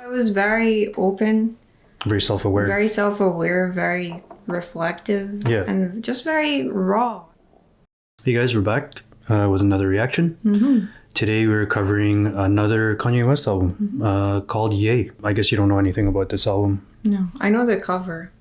I was very open. Very self-aware. Very self-aware, very reflective. Yeah. And just very raw. Hey guys, we're back with another reaction. Mm-hmm. Today we're covering another Kanye West album called Ye. I guess you don't know anything about this album. No, I know the cover.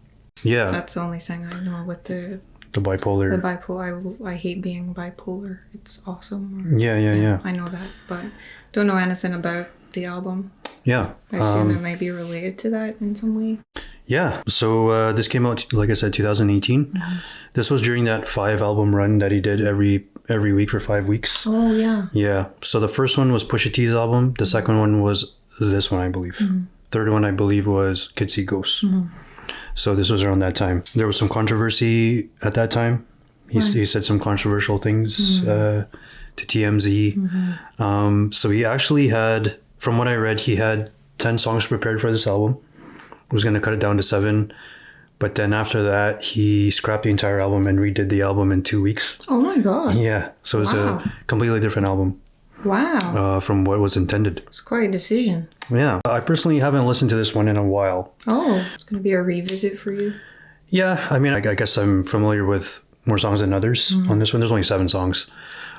Yeah. That's the only thing I know with the bipolar. The bipolar. I hate being bipolar. It's awesome. Yeah. I know that, but don't know anything about the album. Yeah. I assume it might be related to that in some way. Yeah. So this came out, like I said, 2018. Mm-hmm. This was during that 5-album run that he did every week for 5 weeks. Oh, yeah. Yeah. So the first one was Pusha T's album. The second one was this one, I believe. Mm-hmm. Third one, I believe, was Kids See Ghosts. Mm-hmm. So this was around that time. There was some controversy at that time. He said some controversial things to TMZ. Mm-hmm. So he actually had, from what I read, he had 10 songs prepared for this album. He was going to cut it down to 7. But then after that, he scrapped the entire album and redid the album in 2 weeks. Oh my God. Yeah. So it was a completely different album. Wow. From what was intended. It's quite a decision. Yeah. I personally haven't listened to this one in a while. Oh, it's going to be a revisit for you? Yeah. I mean, I guess I'm familiar with more songs than others on this one. There's only 7 songs.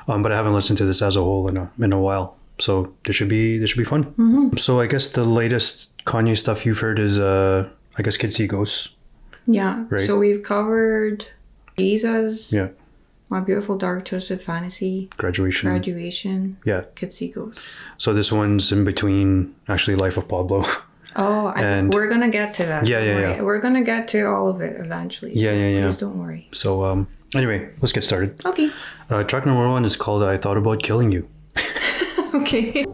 But I haven't listened to this as a whole in a while. So this should be fun. Mm-hmm. So I guess the latest Kanye stuff you've heard is, I guess, Kids See Ghosts. Yeah. Right. So we've covered Jesus. Yeah. My Beautiful Dark Twisted Fantasy. Graduation. Yeah. Kids See Ghosts. So this one's in between, actually, Life of Pablo. Oh, we're going to get to that. Yeah. We're going to get to all of it eventually. Yeah. Please don't worry. So, anyway, let's get started. Okay. Track number 1 is called I Thought About Killing You. Okay.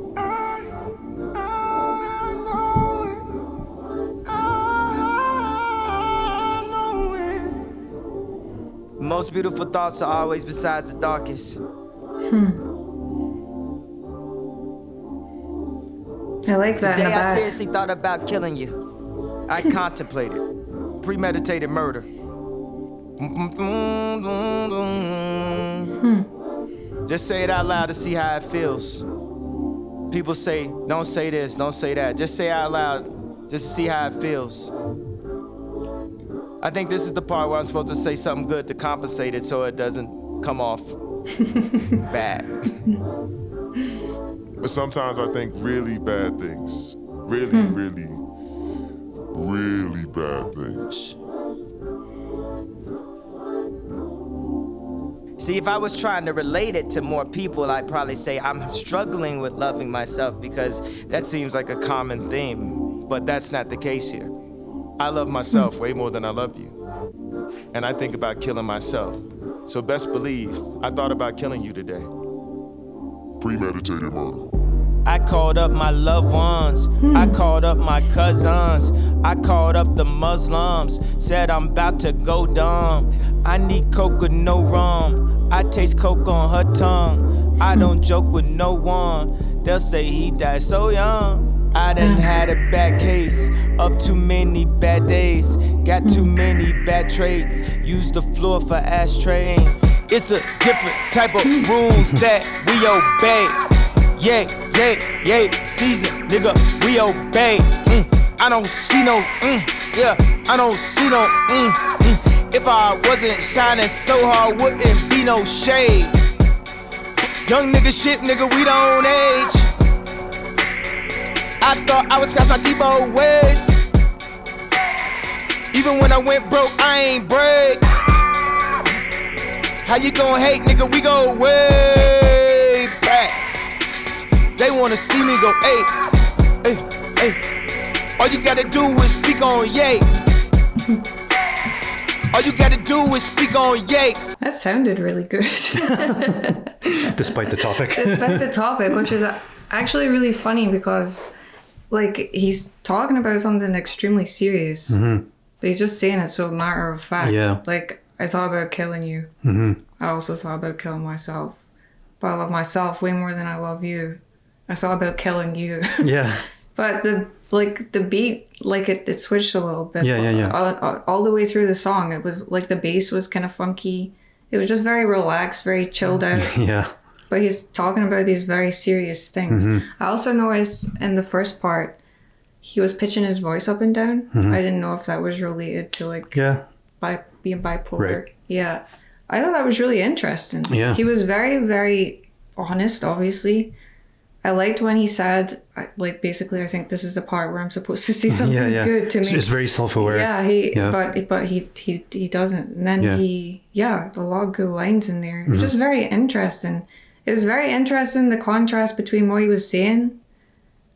Most beautiful thoughts are always besides the darkest. I like that. Today I seriously thought about killing you. I contemplated premeditated murder. Just say it out loud to see how it feels. People say, don't say this, don't say that. Just say it out loud just to see how it feels. I think this is the part where I'm supposed to say something good to compensate it so it doesn't come off bad. But sometimes I think really bad things. Really bad things. See, if I was trying to relate it to more people, I'd probably say I'm struggling with loving myself because that seems like a common theme. But that's not the case here. I love myself way more than I love you. And I think about killing myself. So best believe, I thought about killing you today. Premeditated murder. I called up my loved ones. I called up my cousins. I called up the Muslims. Said I'm about to go dumb. I need coke with no rum. I taste coke on her tongue. I don't joke with no one. They'll say he died so young. I done had a bad case of too many bad days. Got too many bad traits. Use the floor for ashtray. It's a different type of rules that we obey. Yeah, season, nigga, we obey. I don't see no, I don't see no, If I wasn't shining so hard, wouldn't be no shade. Young nigga shit, nigga, we don't age. I thought I was past my Debo ways. Even when I went broke, I ain't break. How you gon' hate, nigga? We go way back. They wanna see me go, hey. All you gotta do is speak on yay. All you gotta do is speak on yay. That sounded really good. Despite the topic. Despite the topic, which is actually really funny because, like, he's talking about something extremely serious, but he's just saying it so matter of fact. Yeah. Like, I thought about killing you. I also thought about killing myself. But I love myself way more than I love you. I thought about killing you. Yeah. But the beat, like it switched a little bit. Yeah. All the way through the song, it was like the bass was kind of funky. It was just very relaxed, very chilled out. Yeah. But he's talking about these very serious things. I also noticed in the first part, he was pitching his voice up and down. I didn't know if that was related to like being bipolar. Right. Yeah. I thought that was really interesting. Yeah. He was very, very honest, obviously. I liked when he said, like, basically, I think this is the part where I'm supposed to say something good to me. It's very self-aware. But he doesn't. And then a lot of good lines in there. It was just very interesting. It was very interesting, the contrast between what he was saying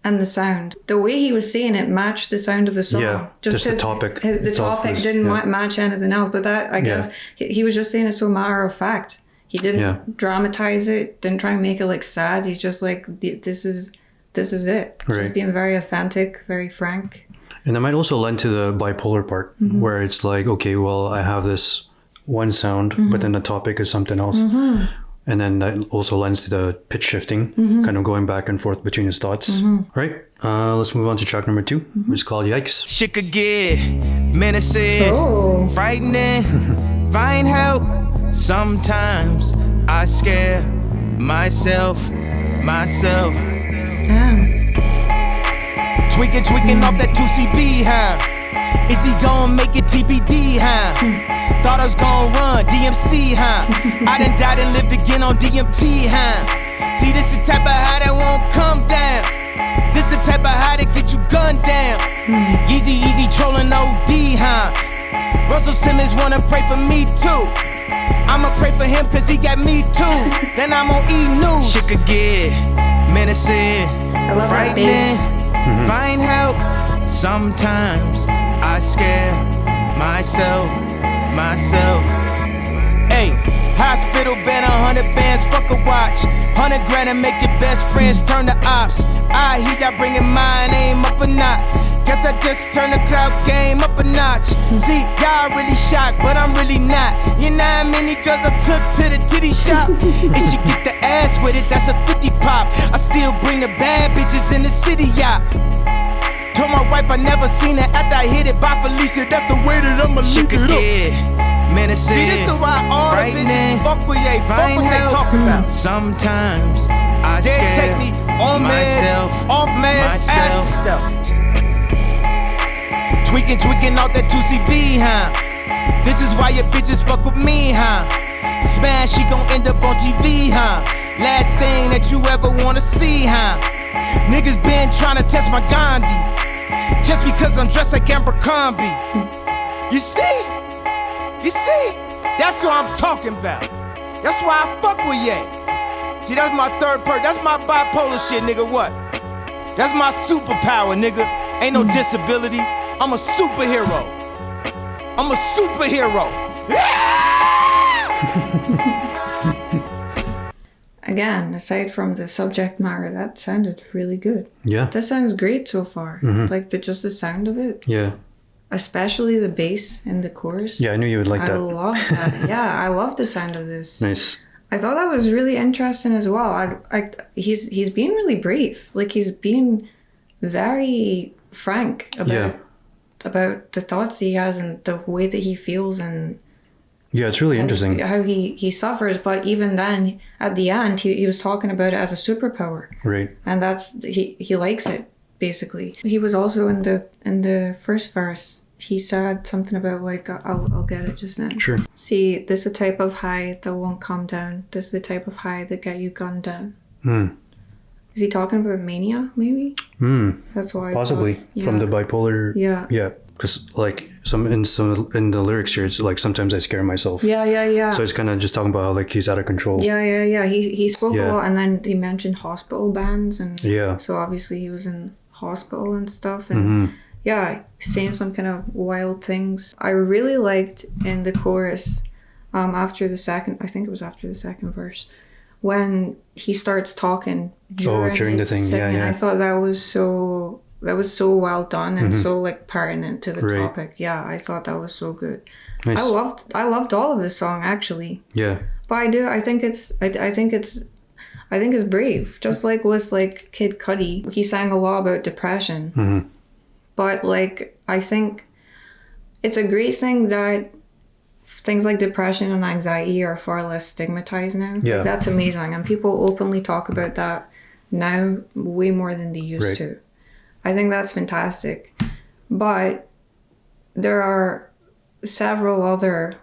and the sound. The way he was saying it matched the sound of the song. Yeah, just the topic. The topic didn't match anything else. But that, I guess, he was just saying it so matter of fact. He didn't dramatize it, didn't try and make it like sad. He's just like, this is it. Right. He's being very authentic, very frank. And that might also lend to the bipolar part, where it's like, okay, well, I have this one sound, but then the topic is something else. And then that also lends to the pitch shifting, kind of going back and forth between his thoughts. All right, let's move on to track number 2, which is called Yikes. Shit could get menacing, frightening, find help. Sometimes I scare myself. Damn. Tweaking off that 2CB, huh? Is he gon' make it TBD, huh? Thought I was gon' run DMC, huh? I done died and lived again on DMT, huh? See, this the type of high that won't come down. This the type of high that get you gunned down. Easy trolling OD, huh? Russell Simmons wanna pray for me too. I'ma pray for him cause he got me too. Then I'm on E! News. Shit could get menacing, I love that bass. Find help. Sometimes I scare myself. Hey, hospital been 100 bands, fuck a watch. 100 grand and make your best friends turn to ops. I hear y'all bringing my name up a notch. Guess I just turned the cloud game up a notch. See, y'all really shocked, but I'm really not. You know how many girls I took to the titty shop? And she get the ass with it, that's a 50 pop. I still bring the bad bitches in the city, yeah. Told my wife I never seen it after I hit it by Felicia. That's the way that I'ma leave it up. Menacing, see, this is why all the bitches fuck with they talk about. Sometimes I scare take me on myself, off mask, ask yourself. Tweaking out that 2CB, huh? This is why your bitches fuck with me, huh? Smash, she gon' end up on TV, huh? Last thing that you ever wanna see, huh? Niggas been tryna test my Gandhi just because I'm dressed like Abercrombie. You see? That's what I'm talking about. That's why I fuck with Ye. See, that's my third part. That's my bipolar shit, nigga. What? That's my superpower, nigga. Ain't no disability. I'm a superhero. Again, aside from the subject matter, that sounded really good. Yeah. That sounds great so far. Like just the sound of it. Yeah. Especially the bass in the chorus. Yeah, I knew you would like that. I love that. Yeah, I love the sound of this. Nice. I thought that was really interesting as well. He's being really brave. Like he's being very frank about the thoughts he has and the way that he feels and it's really interesting how he suffers. But even then, at the end, he was talking about it as a superpower. Right. And that's he likes it basically. He was also in the first verse. He said something about like I'll get it just now. Sure. See, this is the type of high that won't come down. This is the type of high that get you gunned down. Is he talking about mania? Maybe. That's why. Possibly from the bipolar. Yeah. Yeah. Because like in the lyrics here, it's like sometimes I scare myself. Yeah. So it's kind of just talking about how like he's out of control. Yeah. He spoke a lot, and then he mentioned hospital bands, and so obviously he was in hospital and stuff, and saying some kind of wild things. I really liked in the chorus, after the second verse, when he starts talking during the thing. Singing, I thought that was so well done and so like pertinent to the topic. Yeah, I thought that was so good. Nice. I loved all of this song actually. Yeah. But I think it's brave. Just like with like Kid Cudi, he sang a lot about depression. But like I think it's a great thing that things like depression and anxiety are far less stigmatized now. Yeah. Like, that's amazing, and people openly talk about that now way more than they used to. I think that's fantastic. But there are several other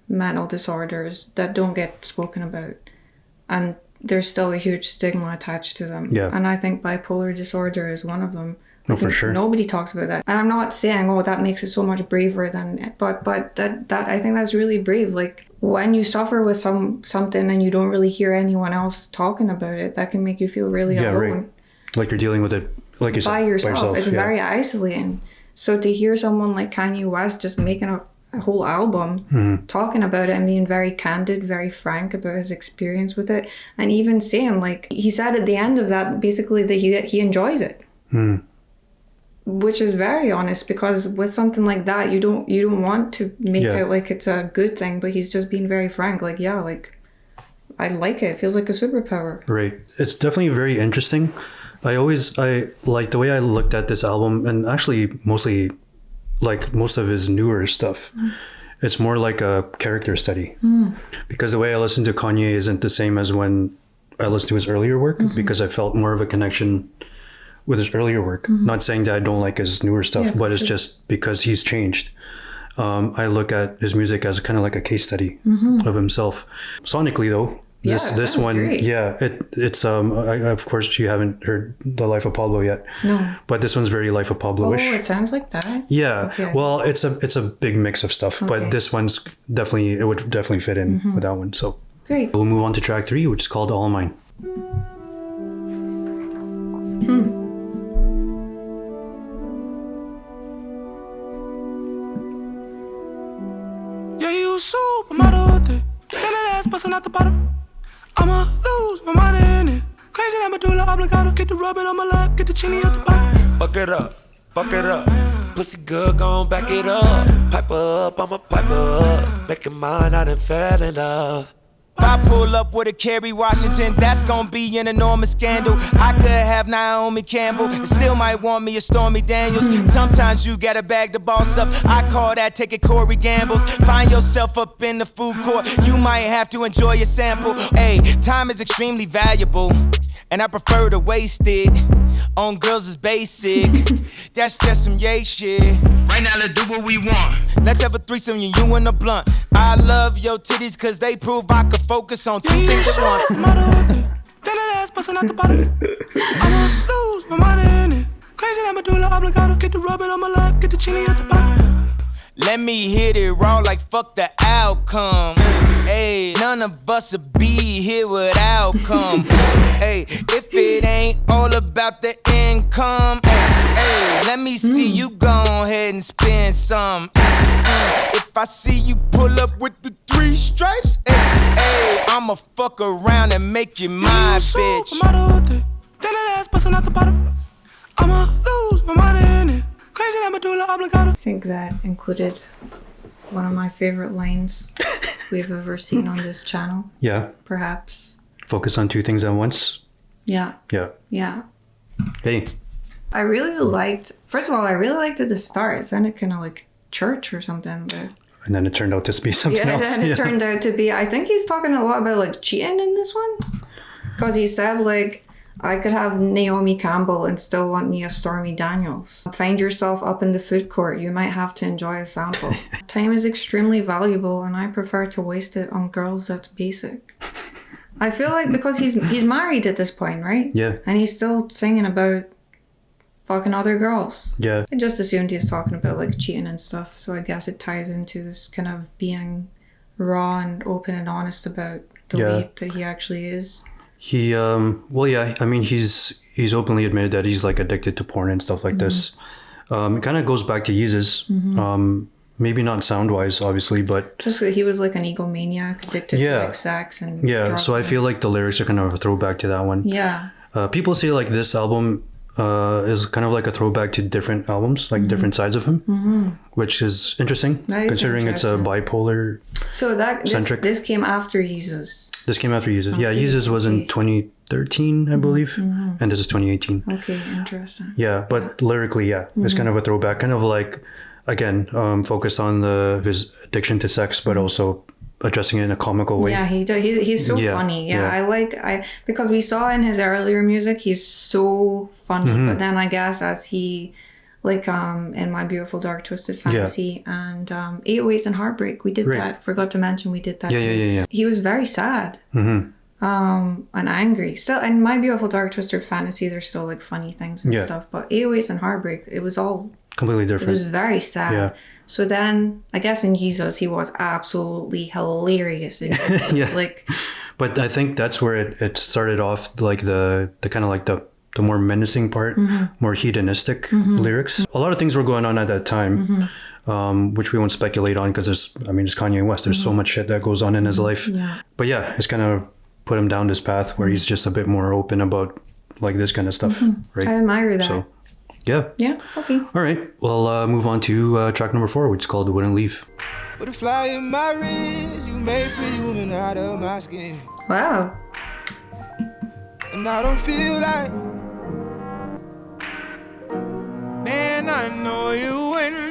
mental disorders that don't get spoken about. And there's still a huge stigma attached to them. Yeah. And I think bipolar disorder is one of them. No, for sure. Nobody talks about that. And I'm not saying, oh, that makes it so much braver than, but that I think that's really brave. Like when you suffer with something and you don't really hear anyone else talking about it, that can make you feel really alone. Right. Like you're dealing with it, like you said, by yourself. It's yeah. very isolating. So to hear someone like Kanye West just making a whole album talking about it and being very candid, very frank about his experience with it, and even saying, like he said at the end of that, basically that he enjoys it. Which is very honest, because with something like that, you don't want to make it like it's a good thing, but he's just being very frank. Like, yeah, like I like it. It feels like a superpower. Right. It's definitely very interesting. I like the way I looked at this album, and actually mostly like most of his newer stuff. It's more like a character study, because the way I listen to Kanye isn't the same as when I listened to his earlier work, because I felt more of a connection with his earlier work. Not saying that I don't like his newer stuff, but it's just because he's changed. I look at his music as kind of like a case study of himself. Sonically though, this one, great. It's of course you haven't heard The Life of Pablo yet. No. But this one's very Life of Pablo-ish. Oh, it sounds like that? Yeah. Okay. Well, it's a big mix of stuff, but this one's it would definitely fit in with that one. So great. We'll move on to track 3, which is called All Mine. Yeah, you supermodel. Tell that ass busting out the bottom. I'ma lose my mind in it. Crazy that medulla oblongata. Get the rubbing on my lap, get the chini out the bottom. Fuck it up, fuck it up. Pussy good, gon' back it up. Pipe up, I'ma pipe up. Make it mine, I done fell in love. If I pull up with a Kerry Washington, that's gonna be an enormous scandal. I could have Naomi Campbell and still might want me a Stormy Daniels. Sometimes you gotta bag the boss up. I call that taking Corey Gambles. Find yourself up in the food court, you might have to enjoy your sample. Hey, time is extremely valuable, and I prefer to waste it on girls is basic. That's just some yay shit. Right now, let's do what we want. Let's have a threesome, you and a blunt. I love your titties, cause they prove I could focus on two things at once. Tell that ass busting out the bottom. I'ma lose my mind in it. Crazy that medulla oblongata. Get the rubbing on my lap, get the chili at the bottom. Let me hit it raw like fuck the outcome. Hey, none of us will be here without come. Hey, if it ain't all about the income, hey, let me see you go ahead and spend some. If I see you pull up with the 3 stripes, hey, I'ma fuck around and make you my bitch. Tell that ass busting out the bottom. I'ma lose my mind in it. Crazy that medulla oblongata. I think that included one of my favorite lines we've ever seen on this channel. Yeah. Perhaps. Focus on 2 things at once. Yeah. Yeah. Yeah. Hey. I really liked, first of all, I really liked at the start. It sounded kind of like church or something. But and then it turned out to be something else. Yeah, and then it turned out to be, I think he's talking a lot about like cheating in this one. Because he said like, I could have Naomi Campbell and still want me a Stormy Daniels. Find yourself up in the food court. You might have to enjoy a sample. Time is extremely valuable, and I prefer to waste it on girls that's basic. I feel like because he's married at this point, right? Yeah. And he's still singing about fucking other girls. Yeah. I just assumed he was talking about like cheating and stuff. So I guess it ties into this kind of being raw and open and honest about the way that he actually is. He well, yeah, I mean he's openly admitted that he's like addicted to porn and stuff like this. It kind of goes back to Yeezus. Maybe not sound wise, obviously, but just he was like an egomaniac, addicted to like sex and drugs. So I feel like the lyrics are kind of a throwback to that one. Yeah. People say like this album is kind of like a throwback to different albums, like different sides of him, which is interesting, considering it's a bipolar. So this came after Yeezus. This came after Yeezus. Okay, yeah, Yeezus was in 2013, I believe, and this is 2018. Okay, interesting. Yeah, but lyrically, it's kind of a throwback, kind of like, again, focused on his addiction to sex, but also addressing it in a comical way. Yeah, he's so funny. Because we saw in his earlier music, he's so funny. But then I guess as he, like in My Beautiful Dark Twisted Fantasy and 808s and Heartbreak, we did that. Forgot to mention we did that too. Yeah. He was very sad. And angry. Still, in My Beautiful Dark Twisted Fantasy, there's still like funny things and stuff. But 808s and Heartbreak, it was all completely different. It was very sad. Yeah. So then, I guess in Jesus, he was absolutely hilarious. Like, but I think that's where it started off, like the kind of like the more menacing part, more hedonistic lyrics. A lot of things were going on at that time, which we won't speculate on because it's Kanye West. There's so much shit that goes on in his life. Yeah. But yeah, it's kind of put him down this path where he's just a bit more open about like this kind of stuff, right? I admire that. So, yeah. Yeah, okay. All right. Well, move on to track number 4, which is called Wouldn't Leave. Butterfly in my wrist, you made pretty woman out of my skin. Wow. And I don't feel like, man, I know you wouldn't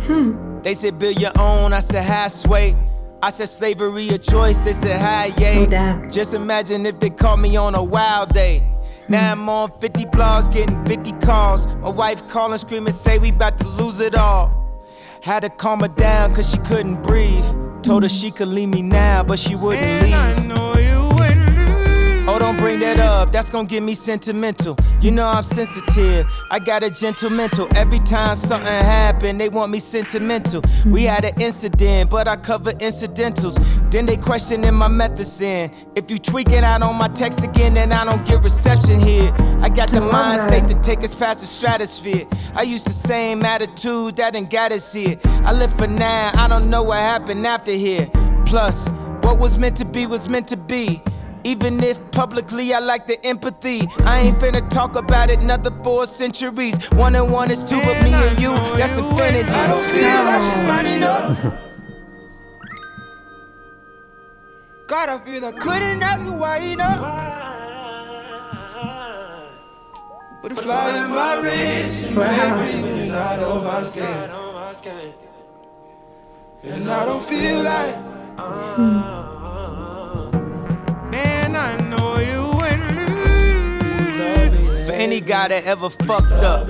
leave. They said build your own, I said halfway. I said slavery a choice, they said hi, yay. Oh, damn. Just imagine if they caught me on a wild day. Now I'm on 50 blogs, getting 50 calls. My wife calling, screaming, say we about to lose it all. Had to calm her down cause she couldn't breathe. Told her she could leave me now, but she wouldn't leave. I know you wouldn't leave. Oh, don't bring that up, that's gonna get me sentimental. You know I'm sensitive, I got a gentle mental. Every time something happen, they want me sentimental. We had an incident, but I cover incidentals. Then they questioning my methods in. If you tweaking out on my text again, then I don't get reception here. I got the mind state to take us past the stratosphere. I used the same attitude that done got us here. I live for now, I don't know what happened after here. Plus, what was meant to be was meant to be. Even if publicly I like the empathy, I ain't finna talk about it another 4 centuries. 1 and 1 is 2, but me and you, that's infinity. I don't feel like she's mine enough. God, I feel I couldn't have you wide enough. But a fly in my wrist, you ain't out of my skin. And I don't feel like I know you wouldn't leave. For any guy that ever fucked up,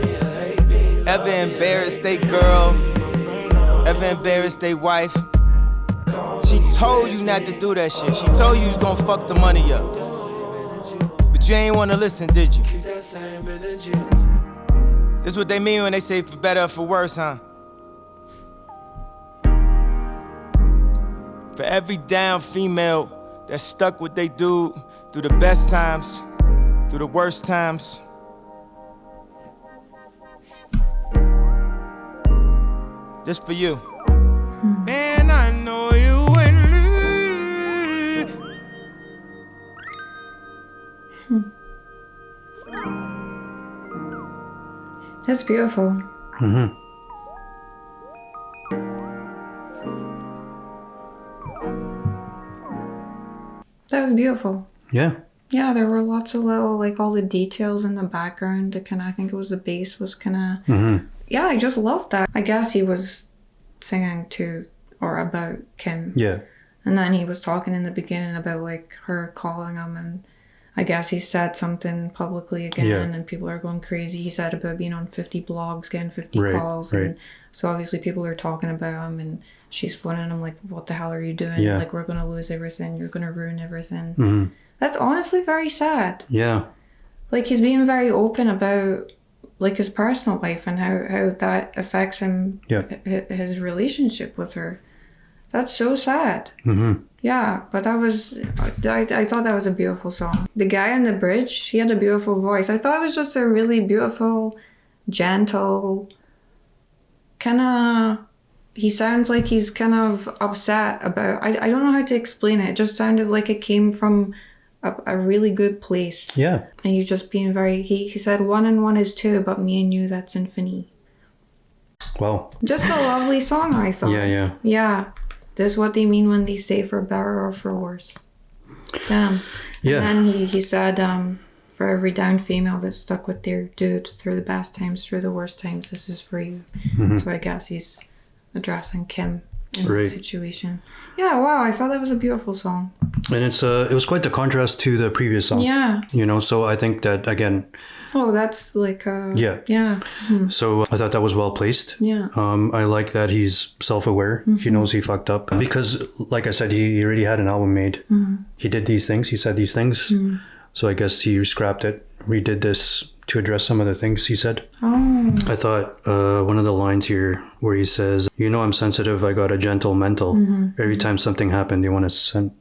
ever embarrassed they girl, ever embarrassed they wife, she told you not to do that shit. She told you was gonna fuck the money up, but you ain't wanna listen, did you? This is what they mean when they say for better or for worse, huh? For every down female that stuck with they dude through the best times, through the worst times. Just for you. Man, I know you wouldn't leave. That's beautiful. That was beautiful. Yeah. Yeah, there were lots of little, like, all the details in the background. The kind of, I think it was the bass was kind of... Yeah, I just loved that. I guess he was singing to or about Kim. Yeah. And then he was talking in the beginning about, like, her calling him. And I guess he said something publicly again. And people are going crazy. He said about being on 50 blogs, getting 50 calls. And so obviously people are talking about him. And she's phoning him like, what the hell are you doing? Yeah. Like, we're going to lose everything. You're going to ruin everything. That's honestly very sad. Yeah. Like, he's being very open about, like, his personal life and how that affects him, his relationship with her. That's so sad. Yeah, but that was, I thought that was a beautiful song. The guy on the bridge, he had a beautiful voice. I thought it was just a really beautiful, gentle, kind of... He sounds like he's kind of upset about... I don't know how to explain it. It just sounded like it came from a really good place. Yeah. And he's just being very... He said 1 and 1 is 2, but me and you, that's infinity. Well. Just a lovely song, I thought. Yeah. Yeah. This is what they mean when they say for better or for worse. Damn. Yeah. And then he said, for every down female that stuck with their dude through the best times, through the worst times, this is for you. So I guess he's... addressing Kim in that situation. Yeah, wow, I thought that was a beautiful song. And it was quite the contrast to the previous song. Yeah. You know, so I think that, again... Oh, that's like... yeah. Mm-hmm. So I thought that was well placed. Yeah. I like that he's self-aware. Mm-hmm. He knows he fucked up. Because, like I said, he already had an album made. Mm-hmm. He did these things. He said these things. Mm-hmm. So I guess he scrapped it, redid this to address some of the things he said. Oh. I thought one of the lines here where he says, you know I'm sensitive, I got a gentle mental. Mm-hmm. Every time something happened, they want to send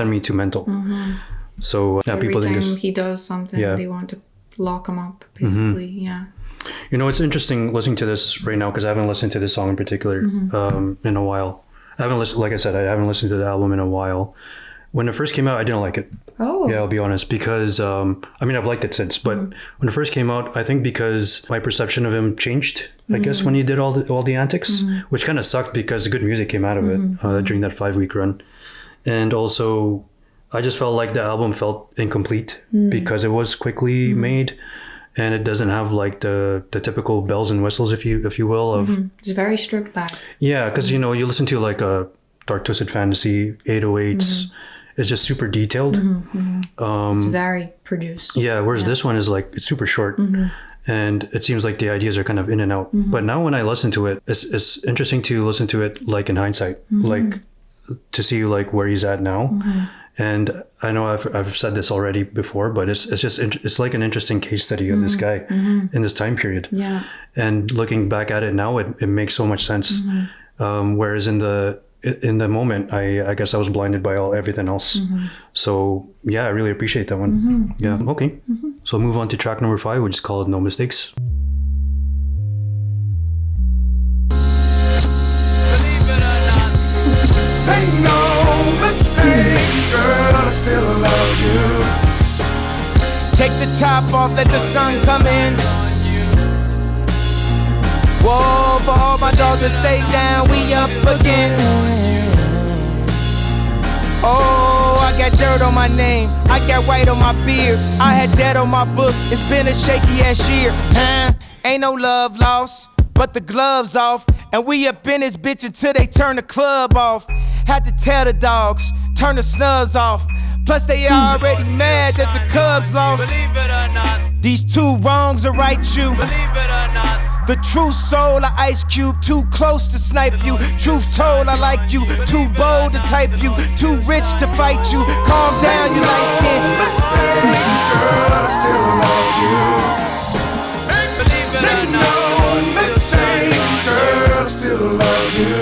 me to mental. Mm-hmm. So every people time think he does something, they want to lock him up, basically. Mm-hmm. Yeah. You know, it's interesting listening to this right now because I haven't listened to this song in particular in a while. I haven't listened, like I said, I haven't listened to the album in a while. When it first came out, I didn't like it. Oh. Yeah, I'll be honest. Because, I've liked it since. But when it first came out, I think because my perception of him changed, I guess, when he did all the antics, which kind of sucked because the good music came out of it during that 5-week run. And also, I just felt like the album felt incomplete because it was quickly made. And it doesn't have like the typical bells and whistles, if you will. It's very stripped back. Yeah, because, you know, you listen to like a Dark Twisted Fantasy, 808s. It's just super detailed. It's very produced. Yeah, whereas this one is like, it's super short. And it seems like the ideas are kind of in and out. But now when I listen to it, it's interesting to listen to it like in hindsight, like to see like where he's at now. And I know I've said this already before, but it's like an interesting case study of this guy in this time period. Yeah. And looking back at it now, it makes so much sense. Whereas in the moment, I guess I was blinded by everything else. So yeah, I really appreciate that one. Yeah, okay. So I'll move on to track number 5, which is called No Mistakes. Ain't no mistake, girl, I still love you. Take the top off, let the sun come in. Whoa, for all my dogs that stay down, we up again. Oh, I got dirt on my name, I got white on my beard, I had debt on my books, it's been a shaky ass year. Ain't no love lost, but the gloves off, and we up in this bitch until they turn the club off. Had to tell the dogs, turn the snubs off. Plus they already mad that the Cubs lost. Believe it or not, these two wrongs are right, you. Believe it or not, the true soul of Ice Cube, too close to snipe you. Truth told, I like you, too bold to type you, too rich to fight you. Calm down, you light skin. Mistake, girl, I still love you. Believe it or not, no mistake, girl, I still love you.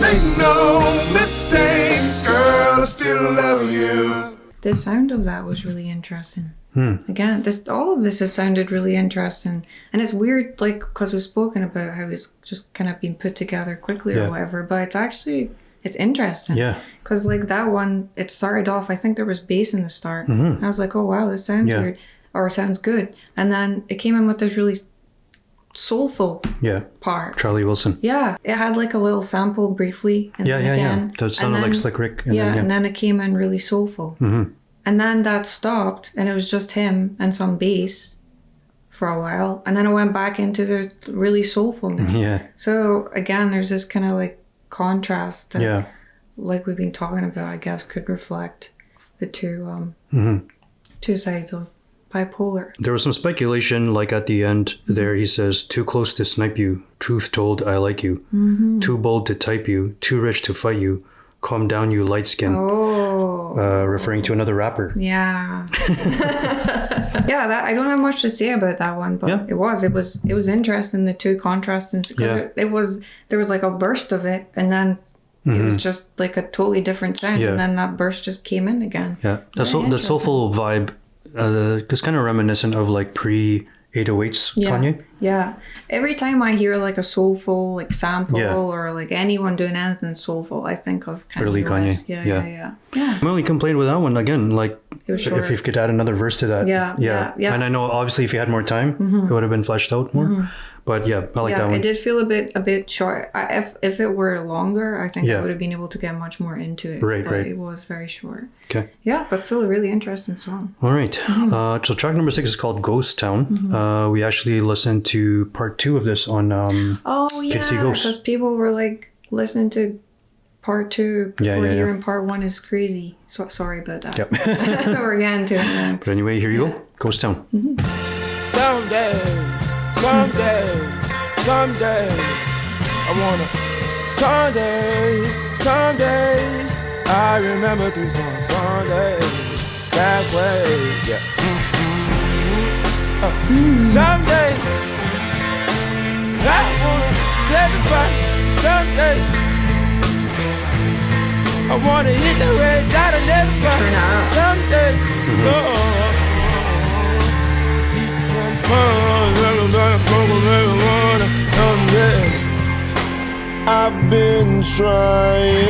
Make no mistake, girl, I still love you. The sound of that was really interesting. Again, all of this has sounded really interesting, and it's weird, like, because we've spoken about how it's just kind of been put together quickly or whatever, but it's interesting. Yeah. Because like that one, it started off, I think there was bass in the start. I was like, oh wow, this sounds weird, or sounds good, and then it came in with this really soulful part. Charlie Wilson. Yeah, it had like a little sample briefly, and then again, that sounded like Slick Rick. And then it came in really soulful. And then that stopped, and it was just him and some bass for a while, and then it went back into the really soulfulness. Yeah. So again, there's this kind of like contrast that, like we've been talking about, I guess, could reflect the two sides of bipolar. There was some speculation, like at the end there, he says, too close to snipe you, truth told, I like you, too bold to type you, too rich to fight you, calm down, you light skin. Referring to another rapper. Yeah. I don't have much to say about that one, but it was interesting, the two contrasts, because there was like a burst of it, and then it was just like a totally different sound, and then that burst just came in again. Yeah, the soulful vibe, it's kind of reminiscent of like pre-808s Kanye. Yeah. Every time I hear like a soulful like sample or like anyone doing anything soulful, I think of Kanye. Early Kanye. Yeah. My only complaint with that one, again, like if you could add another verse to that. Yeah. And I know obviously if you had more time, it would have been fleshed out more. But yeah, I like that one. It did feel a bit short. If it were longer, I think I would have been able to get much more into it. Right, but right. It was very short. Okay. Yeah, but still a really interesting song. All right. So track number 6 is called Ghost Town. We actually listened to part 2 of this on Kids See Ghosts. Because people were like listening to part 2 before hearing part 1 is crazy. So sorry about that. Yep. We're getting to it now. But anyway, here you go. Ghost Town. Someday, I wanna. Someday, I remember these songs. Someday, that way, yeah. Someday, I wanna tell everybody. Someday, I wanna hit the red dot and everybody. Someday, I've been trying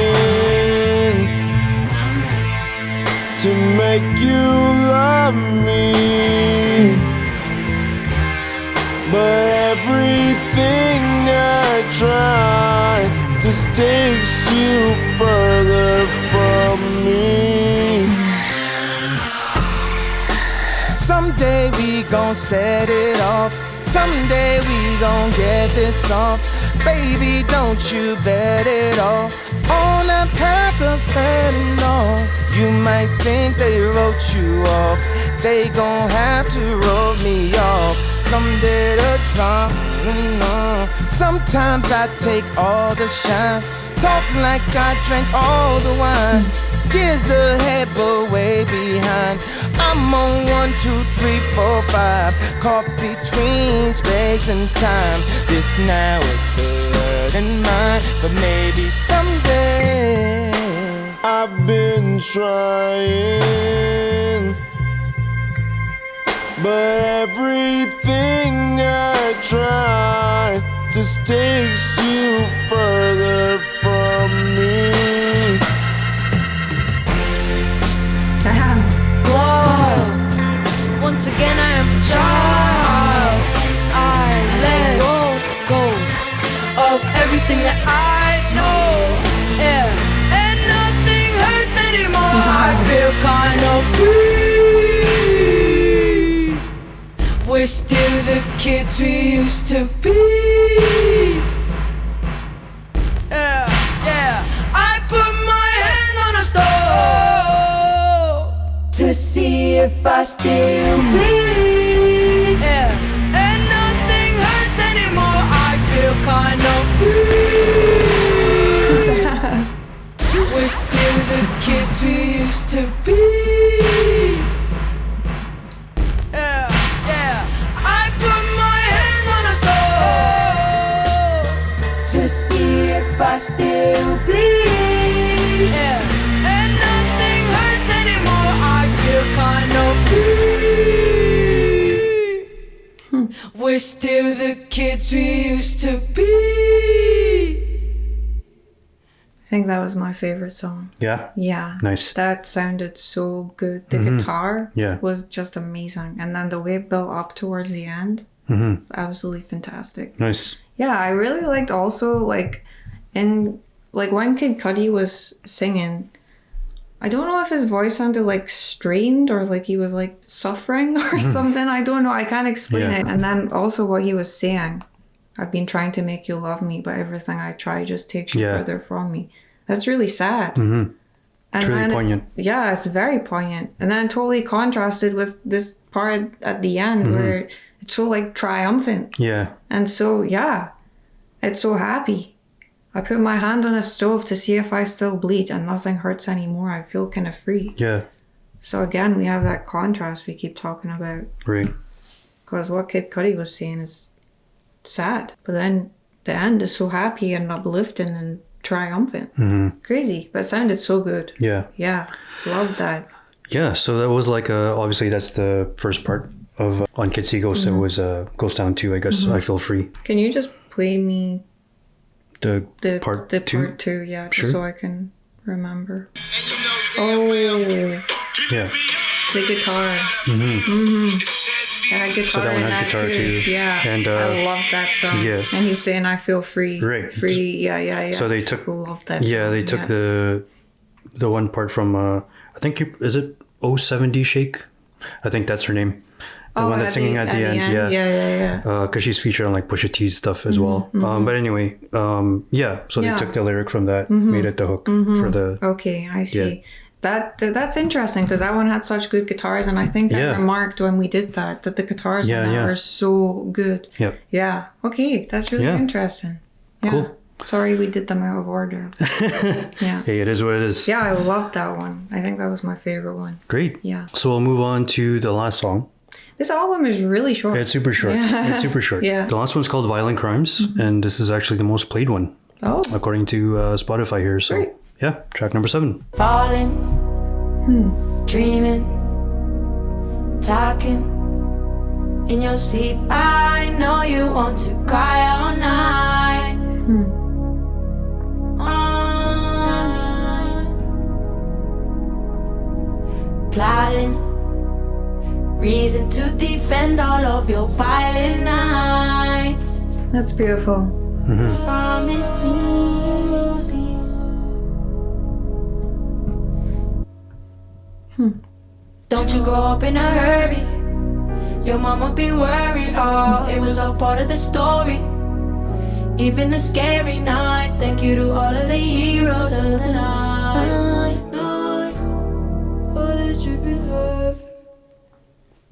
to make you love me, but everything I try just takes you further from me. Someday we gon' set it off. Someday we gon' get this off. Baby, don't you bet it all on the path of fentanyl. You might think they wrote you off. They gon' have to wrote me off. Someday to drop. Sometimes I take all the shine. Talk like I drank all the wine. Years ahead, but way behind. I'm on 1, 2, 3, 4, 5. Caught between space and time. This now with the word in mind, but maybe someday. I've been trying, but everything I try just takes you further from me. Whoa. Once again I am a child. I let go of everything that I know. Yeah, and nothing hurts anymore. I feel kind of free. We're still the kids we used to be. Yeah. I put my hand on a stove to see if I still bleed. Yeah, and nothing hurts anymore. I feel kind of free. We're still the kids we used to be. Yeah. I put my hand on a stove to see if I still bleed. Yeah, and nothing hurts anymore. I feel kind of free. We're still the kids we used to be. I think that was my favorite song. Yeah? Yeah. Nice. That sounded so good. The guitar was just amazing. And then the way it built up towards the end, absolutely fantastic. Nice. Yeah, I really liked also, like, when Kid Cudi was singing, I don't know if his voice sounded like strained or like he was like suffering or something. I don't know. I can't explain it. And then also what he was saying, I've been trying to make you love me, but everything I try just takes you further from me. That's really sad. And it's really poignant. It's very poignant. And then totally contrasted with this part at the end where it's so like triumphant. Yeah. And so, it's so happy. I put my hand on a stove to see if I still bleed and nothing hurts anymore. I feel kind of free. Yeah. So again, we have that contrast we keep talking about. Right. Because what Kid Cudi was saying is sad. But then the end is so happy and uplifting and triumphant. Crazy. But it sounded so good. Yeah. Yeah. Loved that. Yeah. So that was like, obviously that's the first part of on Kids See Ghosts. It was Ghost Town 2, I guess. I Feel Free. Can you just play me the part 2? Part 2, yeah, just so I can remember. Oh, yeah, the guitar. had guitar So that one in had that guitar too. Yeah. And I love that song. yeah. And he's saying, I feel free. Right. Free. Yeah. So they took. I love that Yeah, song. they took the one part from I think is it 070 Shake? I think that's her name. The one that's singing at the end. Yeah. Because she's featured on like Pusha T's stuff as well. But anyway, so they took the lyric from that, made it the hook for the. Okay, I see. That's interesting because that one had such good guitars, and I think I remarked when we did that the guitars on that are so good. Yeah. Yeah. Okay, that's really interesting. Yeah. Cool. Sorry we did them out of order. Yeah. Hey, it is what it is. Yeah, I loved that one. I think that was my favorite one. Great. Yeah. So we'll move on to the last song. This album is really short. It's super short. Yeah. It's super short. Yeah. The last one's called Violent Crimes, and this is actually the most played one. Oh. According to Spotify here. So, Great. yeah, track number 7. Falling, dreaming, talking in your sleep. I know you want to cry all night. All night. Plotting, reason to defend all of your violent nights. That's beautiful. Promise me. Don't you grow up in a hurry. Your mama be worried. Oh, it was all part of the story. Even the scary nights. Thank you to all of the heroes of the night. For the dripping love.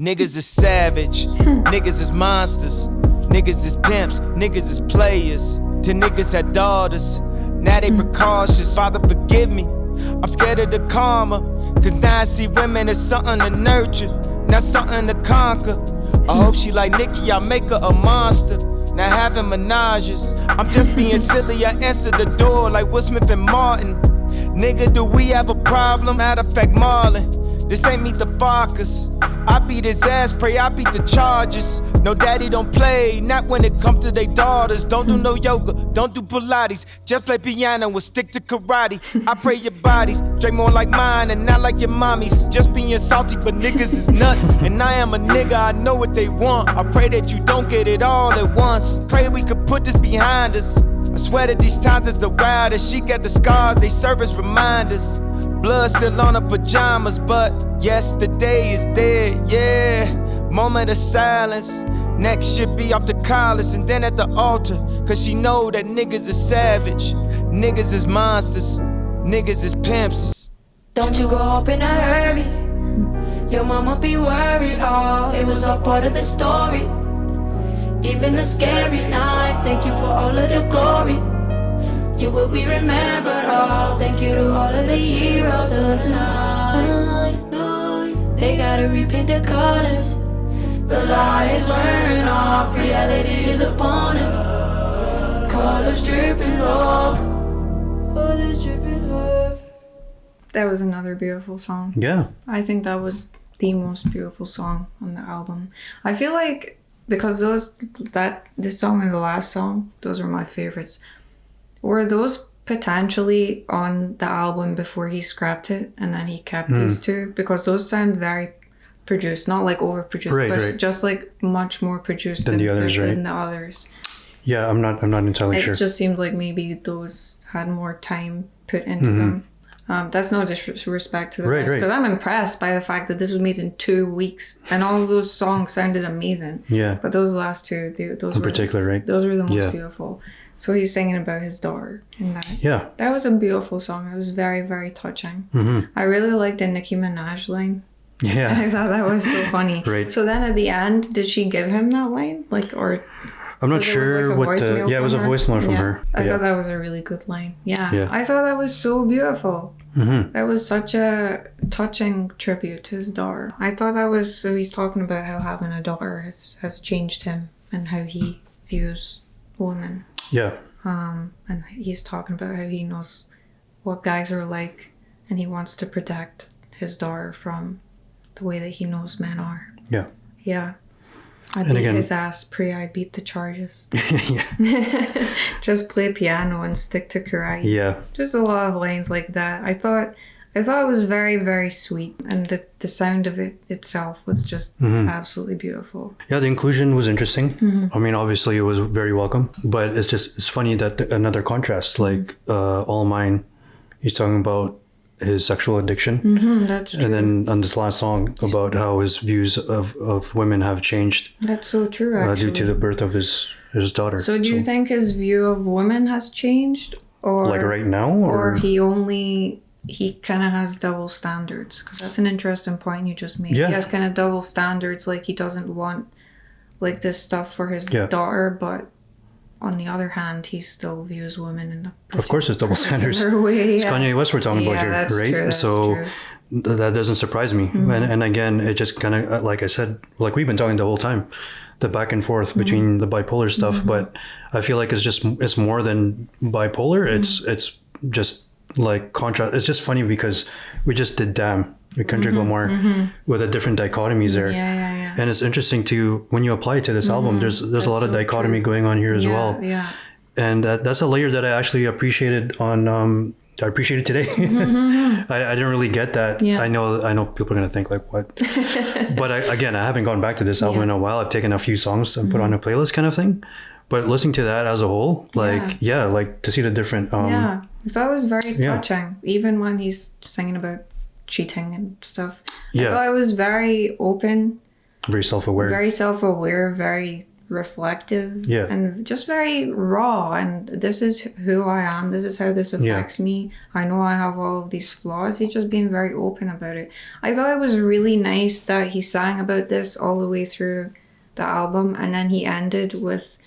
Niggas is savage, niggas is monsters, niggas is pimps, niggas is players. Till niggas had daughters, now they precautious. Father forgive me, I'm scared of the karma. Cause now I see women as something to nurture, not something to conquer. I hope she like Nicki, I make her a monster. Now having menages, I'm just being silly, I answer the door like Will Smith and Martin. Nigga, do we have a problem? Matter of fact, Marlon, this ain't Meet the Fockers. I beat his ass, pray I beat the charges. No daddy don't play, not when it comes to they daughters. Don't do no yoga, don't do Pilates. Just play piano and stick to karate. I pray your bodies, drink more like mine and not like your mommy's. Just being salty, but niggas is nuts. And I am a nigga, I know what they want. I pray that you don't get it all at once. Pray we could put this behind us. I swear that these times is the wildest. She got the scars, they serve as reminders. Blood still on her pajamas, but yesterday is dead, yeah. Moment of silence. Next should be off the collars and then at the altar. Cause she know that niggas is savage. Niggas is monsters. Niggas is pimps. Don't you grow up in a hurry. Your mama be worried. Oh, it was all part of the story. Even the scary nights. Thank you for all of the glory. You will be remembered, oh. Thank you to all of the heroes of the night. They gotta repaint their colors. The lie is wearing off. Reality is upon us. Colors dripping off. Colors dripping off. That was another beautiful song. Yeah. I think that was the most beautiful song on the album. I feel like because this song and the last song, those are my favorites. Were those potentially on the album before he scrapped it and then he kept these two? Because those sound very produced, not like overproduced, but just like much more produced than the others, than the others. Yeah, I'm not entirely sure. It just seemed like maybe those had more time put into them. That's no disrespect to the rest, because I'm impressed by the fact that this was made in 2 weeks and all of those songs sounded amazing. Yeah. But those last two, those in particular, right? Those were the most beautiful. So he's singing about his daughter in that. Yeah. That was a beautiful song. It was very, very touching. I really liked the Nicki Minaj line. Yeah. I thought that was so funny. Right. So then at the end, did she give him that line? Like, or... I'm not sure what the... Yeah, it was a voicemail from her. I thought that was a really good line. Yeah. I thought that was so beautiful. That was such a touching tribute to his daughter. I thought that was... So he's talking about how having a daughter has changed him and how he views women. Yeah. And he's talking about how he knows what guys are like and he wants to protect his daughter from the way that he knows men are. Yeah. Yeah. I beat his ass, pray I beat the charges. Yeah. Just play piano and stick to karate. Yeah. Just a lot of lines like that. I thought I thought it was very, very sweet, and the sound of it itself was just absolutely beautiful. Yeah, the inclusion was interesting. I mean, obviously it was very welcome, but it's funny that another contrast, like All Mine, he's talking about his sexual addiction. That's true. And then on this last song about how his views of women have changed. That's so true, actually. Due to the birth of his daughter. So do you think his view of women has changed? Or like right now? Or he kind of has double standards? Because that's an interesting point you just made. Yeah. He has kind of double standards, like he doesn't want like this stuff for his daughter, but on the other hand, he still views women in a of course, it's double standards. way. It's Kanye West we're talking about here, that's right? True, that's so true. That doesn't surprise me. And again, it just kind of, like I said, like we've been talking the whole time, the back and forth between the bipolar stuff. But I feel like it's more than bipolar. It's just like contrast. It's just funny because we just did Damn with Kendrick Lamar with a different dichotomies there. Yeah. And it's interesting to, when you apply it to this album, there's a lot of dichotomy going on here as well. Yeah. And that's a layer that I actually appreciated I appreciated today. I didn't really get that. Yeah. I know people are gonna think like, what? But I haven't gone back to this album in a while. I've taken a few songs and put on a playlist kind of thing. But listening to that as a whole, like like to see the different. I thought it was very touching, even when he's singing about cheating and stuff. I thought it was very open, very self-aware, very reflective, Yeah. and just very raw. And this is who I am. This is how this affects me. I know I have all of these flaws. He's just being very open about it. I thought it was really nice that he sang about this all the way through the album, and then he ended with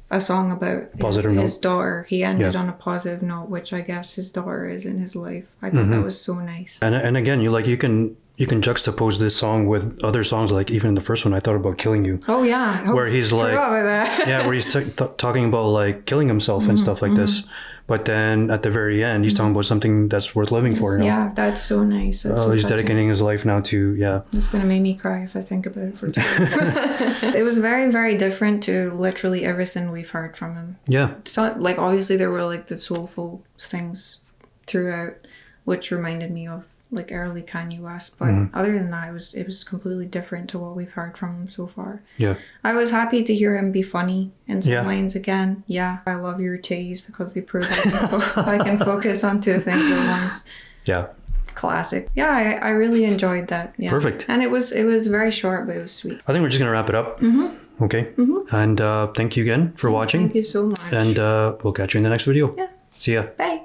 a song about his daughter. He ended on a positive note, which I guess his daughter is in his life. I thought that was so nice. And again, you can juxtapose this song with other songs, like even the first one, I thought about Killing You. Oh yeah. Where he's like, where he's talking about like killing himself and stuff like this. But then at the very end, he's talking about something that's worth living for. You know? Yeah, that's so nice. That's so he's touching. dedicating his life now to, It's going to make me cry if I think about it for sure. It was very, very different to literally everything we've heard from him. Yeah. It's not, like, obviously there were like the soulful things throughout, which reminded me of like early Kanye West, but other than that, it was completely different to what we've heard from him so far. Yeah. I was happy to hear him be funny in some lines again. Yeah. I love your teas because they prove I can focus on two things at once. Yeah. Classic. Yeah, I really enjoyed that. Yeah. Perfect. And it was very short, but it was sweet. I think we're just gonna wrap it up. Okay. And thank you again for watching. Thank you so much. And we'll catch you in the next video. Yeah. See ya. Bye.